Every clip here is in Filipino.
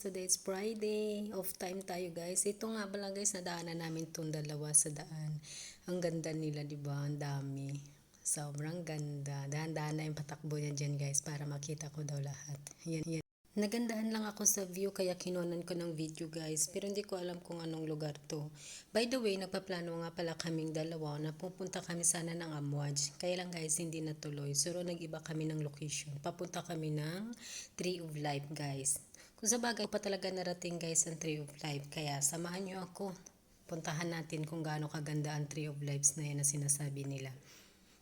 today is Friday. Off time tayo guys. Ito nga pala guys, nadaanan namin itong dalawa sa daan. Ang ganda nila, di ba? Ang dami. Sobrang ganda. Dahan-dahan na yung patakbo niya dyan guys para makita ko daw lahat. Yan, yan. Nagandahan lang ako sa view kaya kinunan ko ng video guys. Pero hindi ko alam kung anong lugar to. By the way, nagpaplano nga pala kaming dalawa na pupunta kami sana ng Amwaj. Kaya lang guys, hindi natuloy. So, nag-iba kami ng location. Papunta kami ng Tree of Life guys. Kung sa bagay pa talaga narating guys ang Tree of Life. Kaya samahan nyo ako. Puntahan natin kung gaano kaganda ang Tree of Lives na yan na sinasabi nila.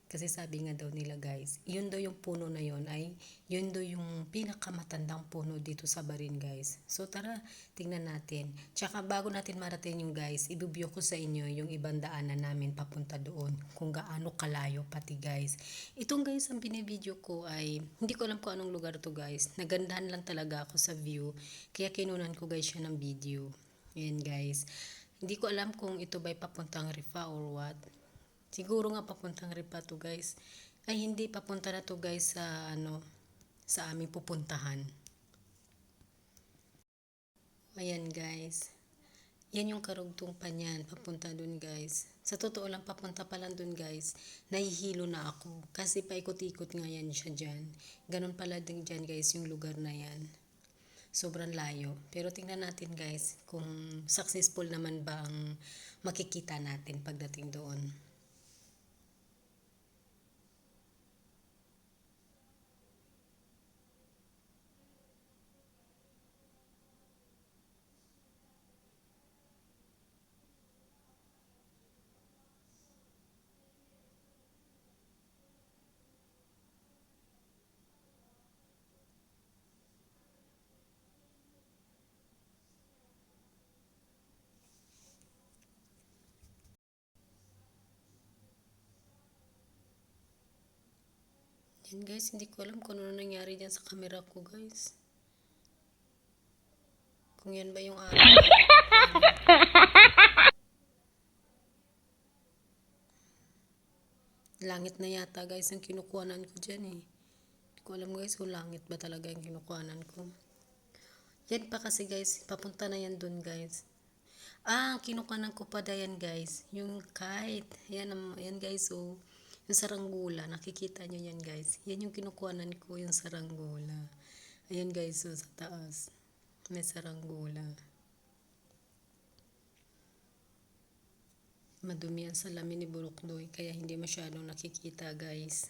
Kasi sabi nga daw nila guys, yun daw yung puno na yun ay, yun daw yung pinakamatandang puno dito sa Barin guys. So tara, tingnan natin. Tsaka bago natin marating yung guys, ibibigay ko sa inyo yung ibang daanan namin papunta doon. Kung gaano kalayo pati guys. Itong guys, ang binibideo ko ay, hindi ko alam kung anong lugar to guys. Nagandahan lang talaga ako sa view. Kaya kinunan ko guys siya ng video. Ayan guys. Hindi ko alam kung ito ba'y papuntang Rifa or what. Siguro nga papuntang Ripa to guys. Ay hindi, papunta na to guys sa sa aming pupuntahan. Ayan guys. Yan yung karugtong pa niyan, papunta dun guys. Sa totoo lang papunta pa lang dun guys. Nahihilo na ako kasi paikot-ikot nga yan siya dyan. Ganon pala din dyan guys yung lugar na yan. Sobrang layo. Pero tingnan natin guys kung successful naman ba ang makikita natin pagdating doon. Yan guys, hindi ko alam kung ano nangyari dyan sa camera ko guys. Kung yan ba yung araw. Langit na yata guys ang kinukuhanan ko dyan eh. Hindi ko alam guys kung langit ba talaga yung kinukuhanan ko. Yan pa kasi guys, papunta na yan dun guys. Kinukuhanan ko pa da yan guys. Yung kite. Yan, yan guys oh. Yung saranggula. Nakikita nyo yan guys. Yan yung kinukuhanan ko, yung saranggula. Ayan guys oh, sa taas. May saranggula. Madumi ang salamin ni Burukdoy kaya hindi masyadong nakikita guys.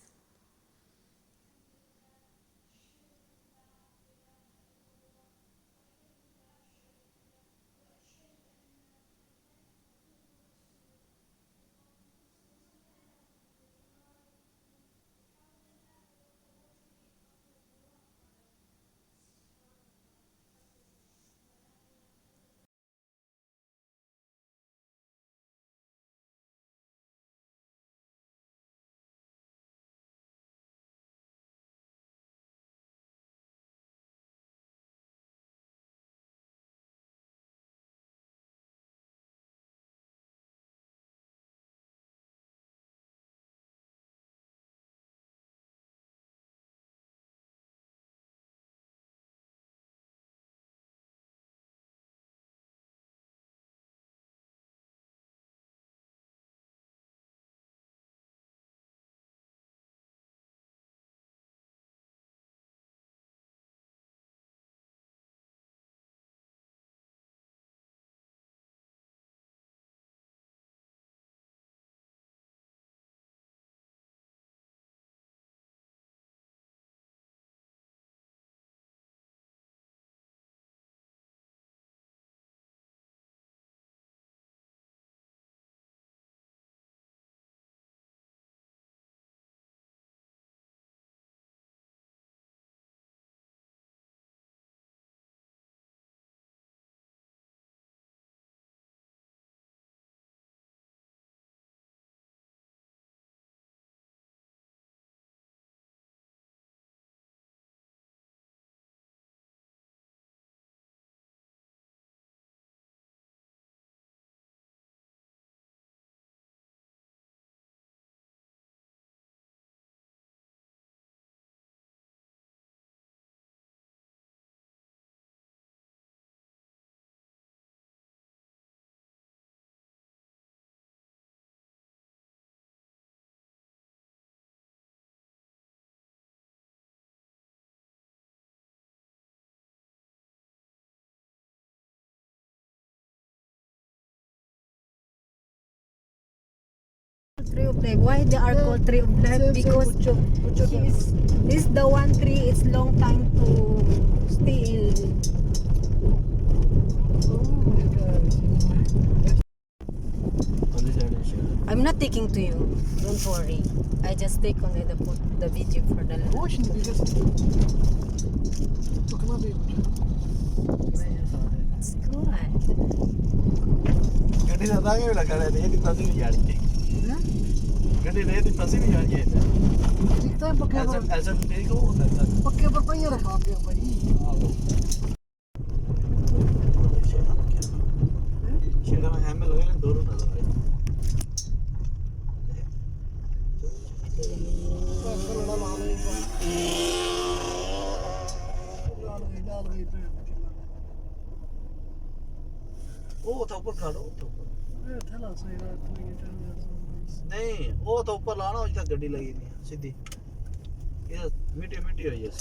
Tree of life. Why they are called tree of life? Because this the one tree. It's long time to stay in. I'm not taking to you. Don't worry. I just take only the video for the live. It's good. ਗੱਡੀ ਦਾ ਤਾਂ ਕਿਹੜਾ ਕਰਿਆ ਤੇ ਇਹਦੀ ਤਸੀ ਨਹੀਂ ਜਾਣੀ ਗੱਡੀ ਲੈ ਦੀ ਤਸੀ ਨਹੀਂ ਜਾਣੀ ਐਸਾ ਨਹੀਂ ਕੋ ਹੁੰਦਾ पक्के पर पहिया रखा पे भाई ਸ਼ੇਰਾਂ ਮੈਂ ਹੈਮਲ ਹੋਇਆ ਨਾ ਦੋਨੋਂ ਨਜ਼ਰ ਆਏ ਉਹ ਤਾਂ ਉੱਪਰ ਖੜਾ ਉਹ ਨਹੀਂ ਉਹ ਤਾਂ ਉੱਪਰ ਲਾਣਾ ਜਿੱਥੇ ਗੱਡੀ ਲੱਗੀ ਨਹੀਂ ਸਿੱਧੀ ਇਹ ਮਿੱਟੀ ਮਿੱਟੀ ਹੋਈ ਐ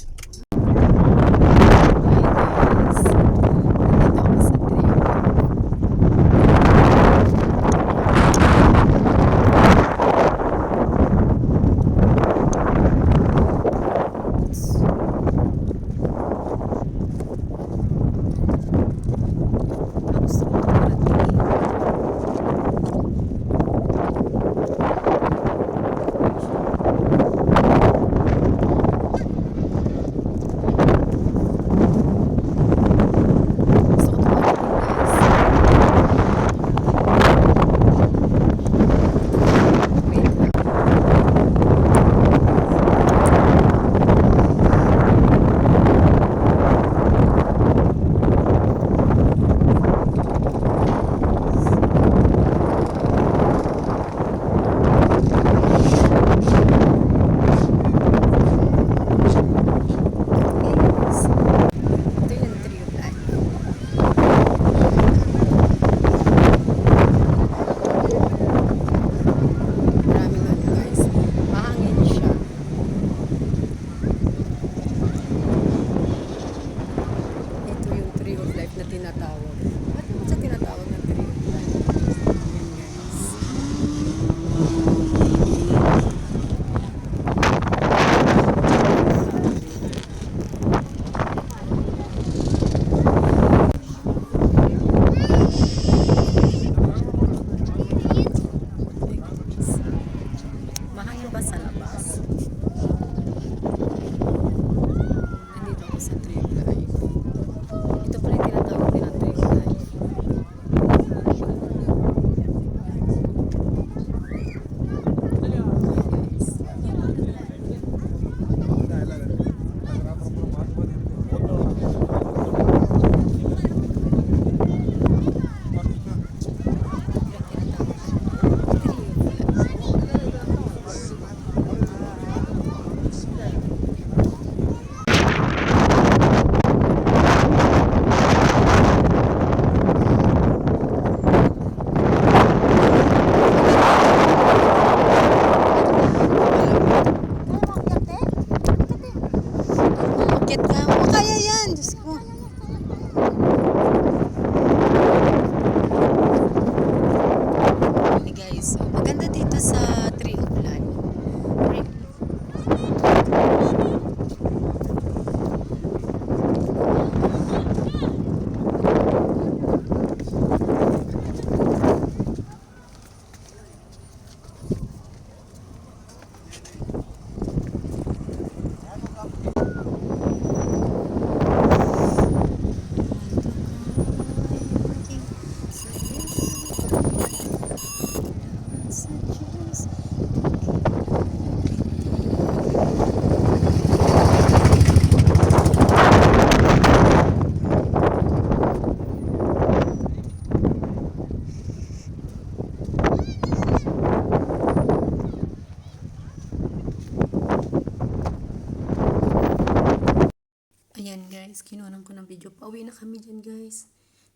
Ayan guys, kinuha ko ng video. Pauwi na kami dyan guys.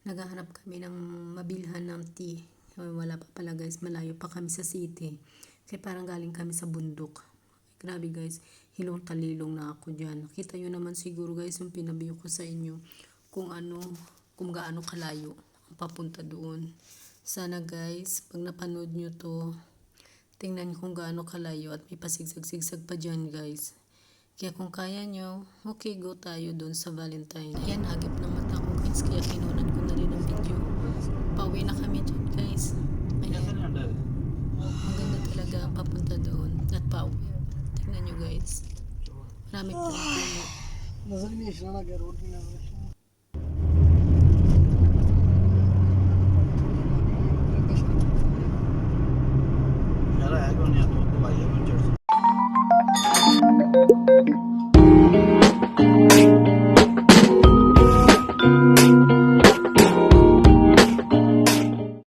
Naghahanap kami ng mabilhan ng tea. Wala pa pala guys, malayo pa kami sa city. Kaya parang galing kami sa bundok. Grabe guys, hilong talilong na ako dyan. Nakita nyo naman siguro guys yung pinabiyo ko sa inyo. Kung gaano kalayo ang papunta doon. Sana guys, pag napanood nyo to, Tingnan nyo kung gaano kalayo at may pasigsag-sigsag pa dyan guys. Kaya kung kaya nyo, okay, go tayo doon sa Valentine. Ayan, agip ng mata ko guys, kaya kinunan ko na rin ang video. Pauwi na kami dyan guys. Yan Ayan, yan dahil. maganda talaga ang papunta doon at pauwi. Tingnan nyo guys. Marami puno. नजर नहीं इशारा कर रोड में ना